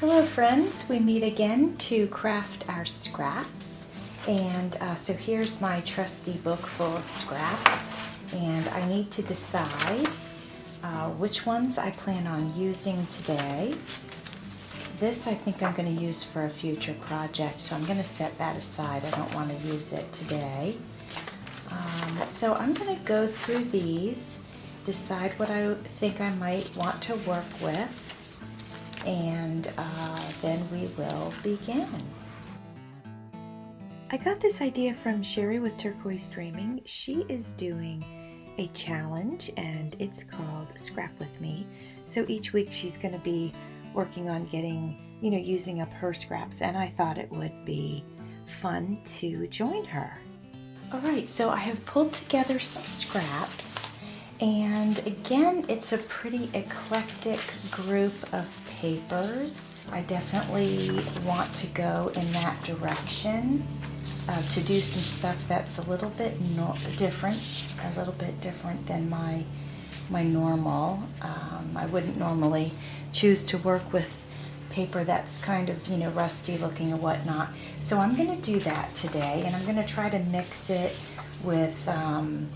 Hello friends, we meet again to craft our scraps, and so here's my trusty book full of scraps, and I need to decide which ones I plan on using today. This I think I'm going to use for a future project, so I'm going to set that aside. I don't want to use it today. So I'm going to go through these, decide what I think I might want to work with, and then we will begin. I got this idea from Sheree with Turquoise Dreaming. She is doing a challenge and it's called Scrap With Me. So each week she's going to be working on getting, using up her scraps, and I thought it would be fun to join her. Alright, so I have pulled together some scraps, and again, it's a pretty eclectic group of papers. I definitely want to go in that direction to do some stuff that's a little bit different than my normal. I wouldn't normally choose to work with paper that's kind of, rusty looking or whatnot. So I'm going to do that today, and I'm going to try to mix it with some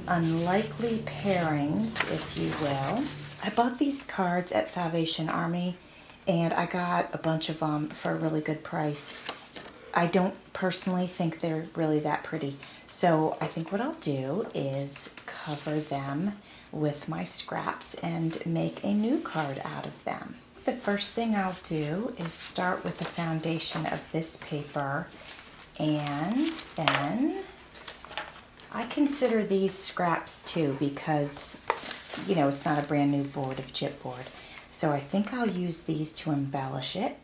unlikely pairings, if you will. I bought these cards at Salvation Army, and I got a bunch of them for a really good price. I don't personally think they're really that pretty, so I think what I'll do is cover them with my scraps and make a new card out of them. The first thing I'll do is start with the foundation of this paper, and then I consider these scraps too because, it's not a brand new board of chipboard. So I think I'll use these to embellish it.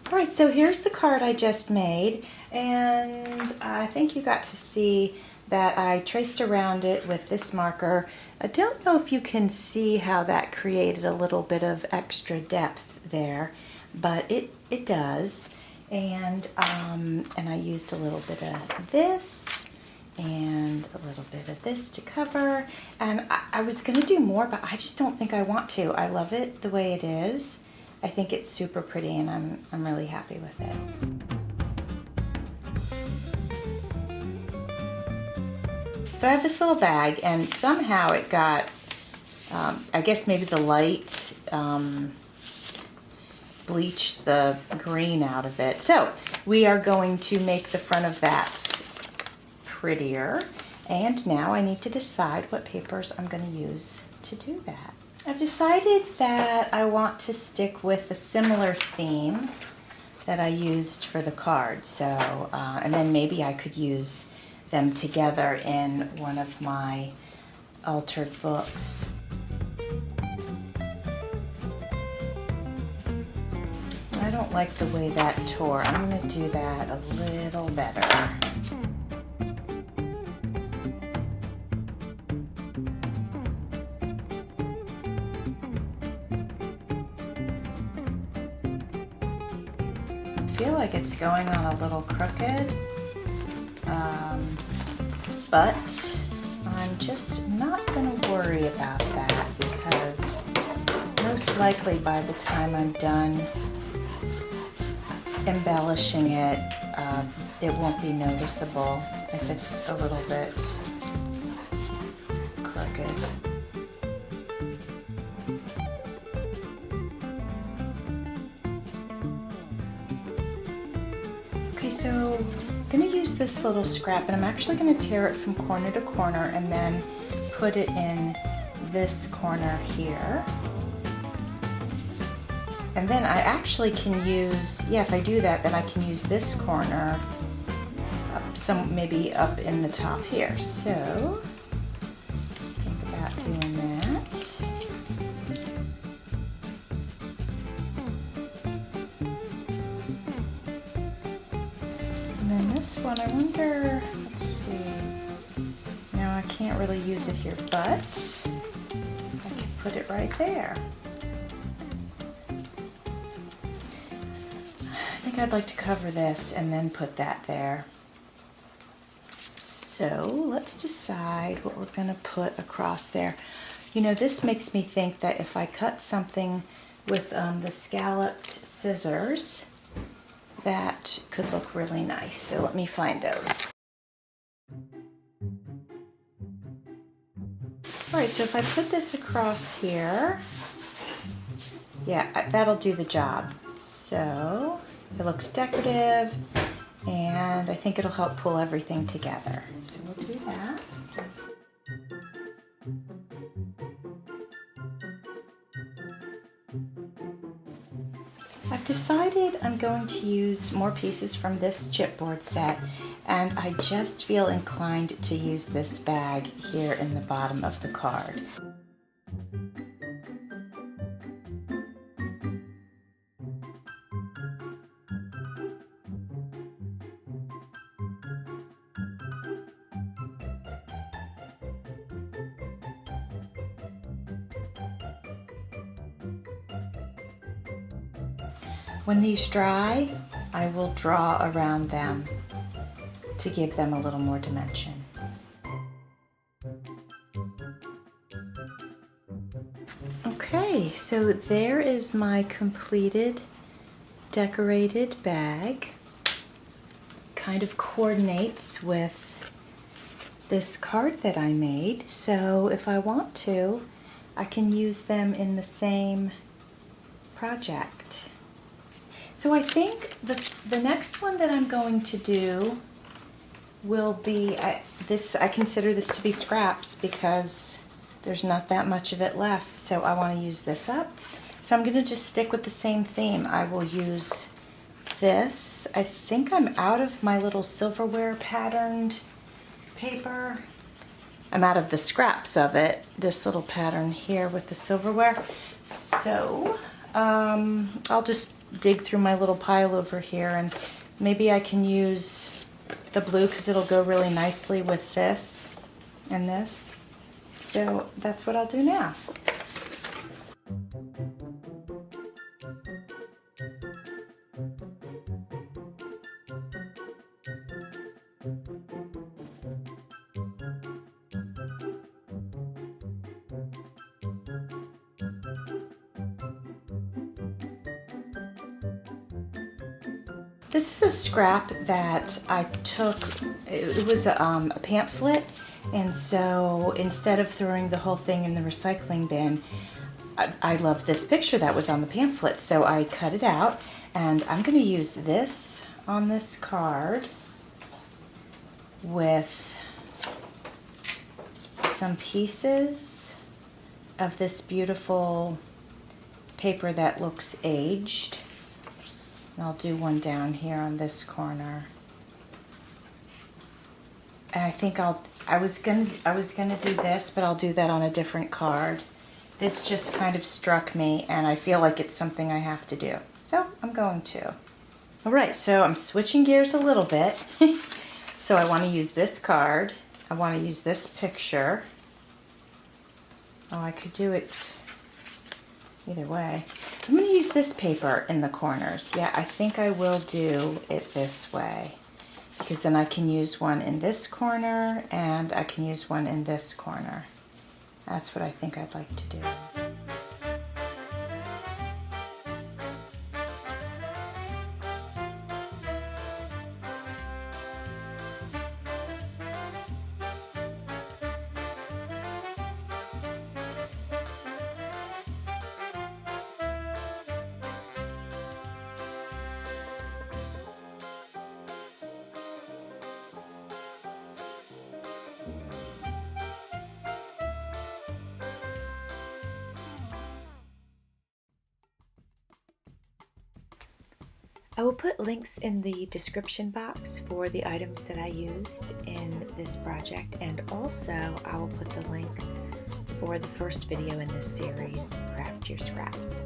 Alright, so here's the card I just made, and I think you got to see that I traced around it with this marker. I don't know if you can see how that created a little bit of extra depth there, but it does. And I used a little bit of this and a little bit of this to cover. And I was going to do more, but I just don't think I want to. I love it the way it is. I think it's super pretty, and I'm really happy with it. So I have this little bag, and somehow it got, I guess maybe the light bleached the green out of it. So we are going to make the front of that prettier, and now I need to decide what papers I'm going to use to do that. I've decided that I want to stick with a similar theme that I used for the card. So, and then maybe I could use them together in one of my altered books. I don't like the way that tore. I'm going to do that a little better. I feel like it's going on a little crooked, but I'm just not going to worry about that because most likely by the time I'm done embellishing it, it won't be noticeable if it's a little bit crooked. Okay, so I'm going to use this little scrap, and I'm actually going to tear it from corner to corner and then put it in this corner here. And then I actually can use, yeah, if I do that, then I can use this corner maybe up in the top here. So just think about doing that. And then this one, I wonder, let's see. Now I can't really use it here, but I can put it right there. I think I'd like to cover this and then put that there. So let's decide what we're going to put across there. You know, this makes me think that if I cut something with the scalloped scissors, that could look really nice. So let me find those. All right, so if I put this across here, yeah, that'll do the job. So it looks decorative, and I think it'll help pull everything together. So we'll do that. I've decided I'm going to use more pieces from this chipboard set, and I just feel inclined to use this bag here in the bottom of the card. When these dry, I will draw around them to give them a little more dimension. Okay, so there is my completed decorated bag. Kind of coordinates with this card that I made, so if I want to, I can use them in the same project. So I think the next one that I'm going to do will be, I consider this to be scraps because there's not that much of it left, so I want to use this up. So I'm going to just stick with the same theme. I will use this. I think I'm out of my little silverware patterned paper. I'm out of the scraps of it, this little pattern here with the silverware. So I'll just dig through my little pile over here, and maybe I can use the blue because it'll go really nicely with this and this. So that's what I'll do now. This is a scrap that I took. It was a pamphlet, and so instead of throwing the whole thing in the recycling bin, I love this picture that was on the pamphlet, so I cut it out, and I'm going to use this on this card with some pieces of this beautiful paper that looks aged. And I'll do one down here on this corner. And I think I was gonna do this, but I'll do that on a different card. This just kind of struck me, and I feel like it's something I have to do. So I'm going to. All right, so I'm switching gears a little bit. So I want to use this card. I want to use this picture. Oh, I could do it either way. I'm going to use this paper in the corners. Yeah, I think I will do it this way, because then I can use one in this corner and I can use one in this corner. That's what I think I'd like to do. I will put links in the description box for the items that I used in this project, and also I will put the link for the first video in this series, Craft Your Scraps.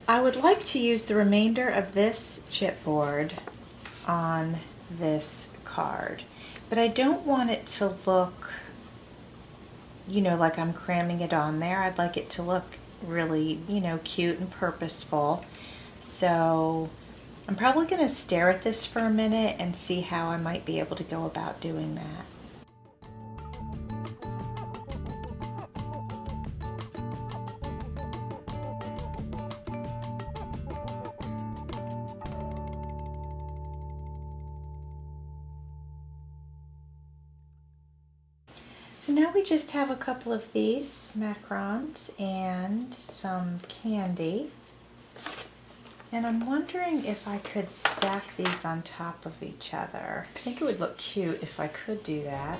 I would like to use the remainder of this chipboard on this card, but I don't want it to look, you know, like I'm cramming it on there. I'd like it to look really, you know, cute and purposeful. So I'm probably going to stare at this for a minute and see how I might be able to go about doing that. So now we just have a couple of these macarons and some candy. And I'm wondering if I could stack these on top of each other. I think it would look cute if I could do that.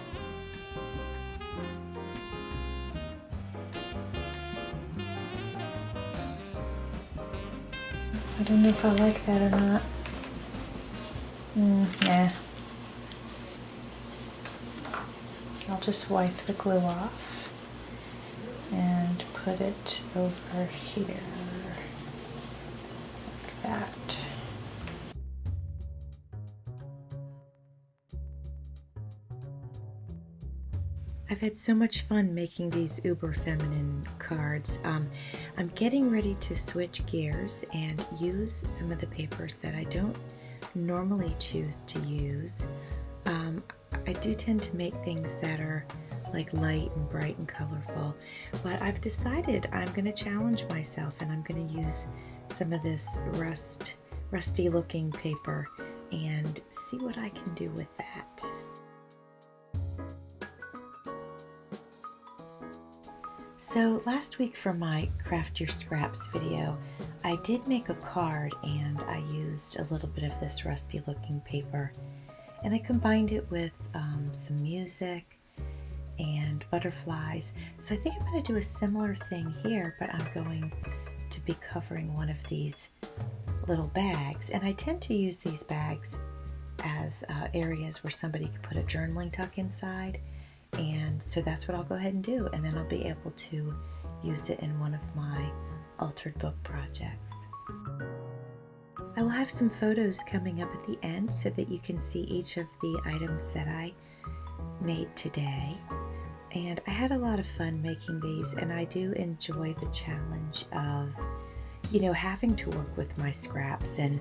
I don't know if I like that or not. Nah. I'll just wipe the glue off and put it over here, like that. I've had so much fun making these uber feminine cards. I'm getting ready to switch gears and use some of the papers that I don't normally choose to use. I do tend to make things that are like light and bright and colorful, but I've decided I'm going to challenge myself and I'm going to use some of this rusty looking paper and see what I can do with that. So last week for my Craft Your Scraps video, I did make a card and I used a little bit of this rusty looking paper. And I combined it with some music and butterflies. So I think I'm going to do a similar thing here, but I'm going to be covering one of these little bags. And I tend to use these bags as areas where somebody could put a journaling tuck inside. And so that's what I'll go ahead and do. And then I'll be able to use it in one of my altered book projects. I will have some photos coming up at the end so that you can see each of the items that I made today. And I had a lot of fun making these, and I do enjoy the challenge of, you know, having to work with my scraps and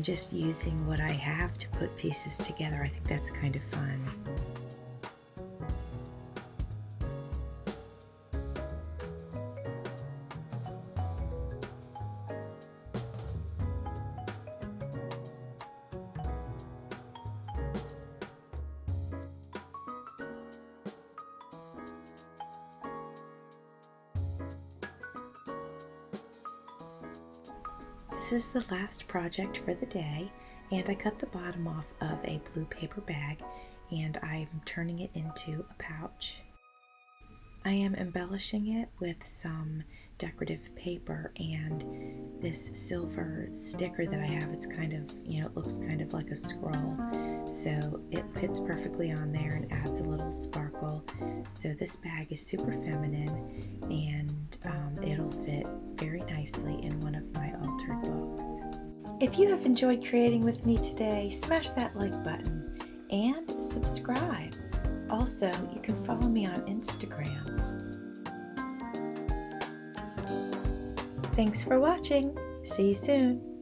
just using what I have to put pieces together. I think that's kind of fun. This is the last project for the day, and I cut the bottom off of a blue paper bag and I'm turning it into a pouch. I am embellishing it with some decorative paper and this silver sticker that I have. It's kind of, you know, it looks kind of like a scroll, so it fits perfectly on there and adds a little sparkle. So this bag is super feminine and it'll fit very nicely in one of my altered books. If you have enjoyed creating with me today, smash that like button and subscribe. Also, you can follow me on Instagram. Thanks for watching. See you soon.